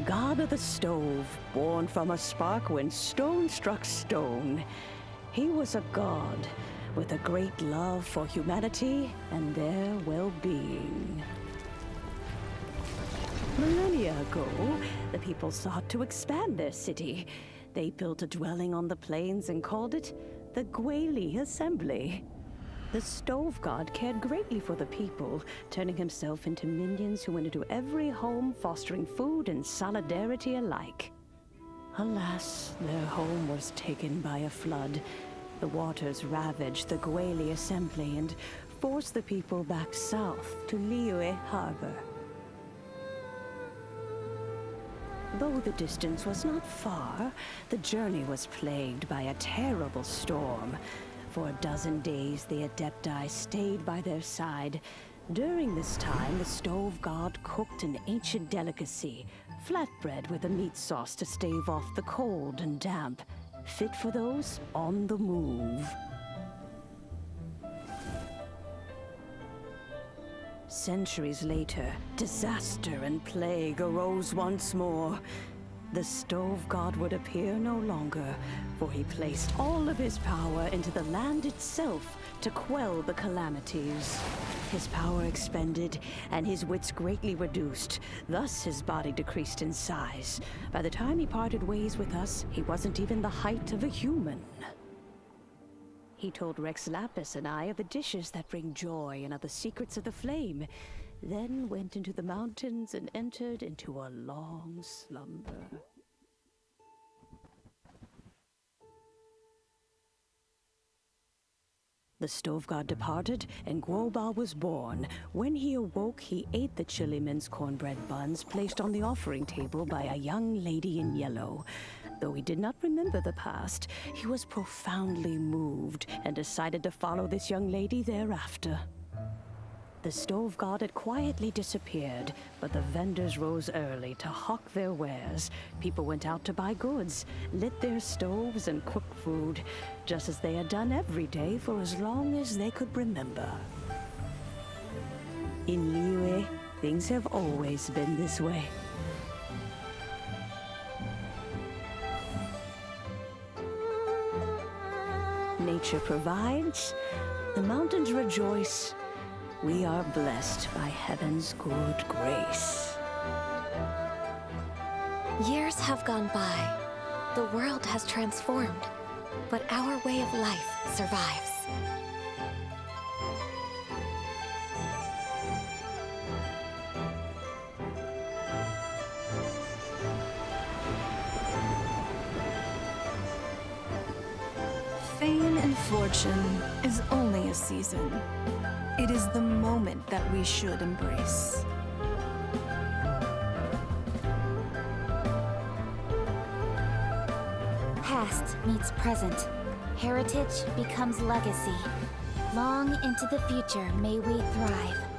god of the stove, born from a spark when stone struck stone. He was a god with a great love for humanity and their well-being. Millennia ago, the people sought to expand their city. They built a dwelling on the plains and called it the Gweli Assembly. The stove god cared greatly for the people, turning himself into minions who went into every home, fostering food and solidarity alike. Alas, their home was taken by a flood. The waters ravaged the Gweli Assembly and forced the people back south to Liyue Harbor. Though the distance was not far, the journey was plagued by a terrible storm. For a dozen days, the Adepti stayed by their side. During this time, the stove god cooked an ancient delicacy, flatbread with a meat sauce to stave off the cold and damp, fit for those on the move. Centuries later, disaster and plague arose once more. The stove god would appear no longer, for he placed all of his power into the land itself to quell the calamities. His power expended, and his wits greatly reduced. Thus his body decreased in size. By the time he parted ways with us, he wasn't even the height of a human. He told Rex Lapis and I of the dishes that bring joy and of the secrets of the flame, then went into the mountains and entered into a long slumber. The stove god departed, and Goba was born. When he awoke, he ate the Chiliman's cornbread buns placed on the offering table by a young lady in yellow. Though he did not remember the past, he was profoundly moved and decided to follow this young lady thereafter. The stove god had quietly disappeared, but the vendors rose early to hawk their wares. People went out to buy goods, lit their stoves, and cooked food, just as they had done every day for as long as they could remember. In Liyue, things have always been this way. Nature provides, the mountains rejoice. We are blessed by heaven's good grace. Years have gone by. The world has transformed, but our way of life survives. Fame and fortune is only a season. It is the moment that we should embrace. Past meets present. Heritage becomes legacy. Long into the future may we thrive.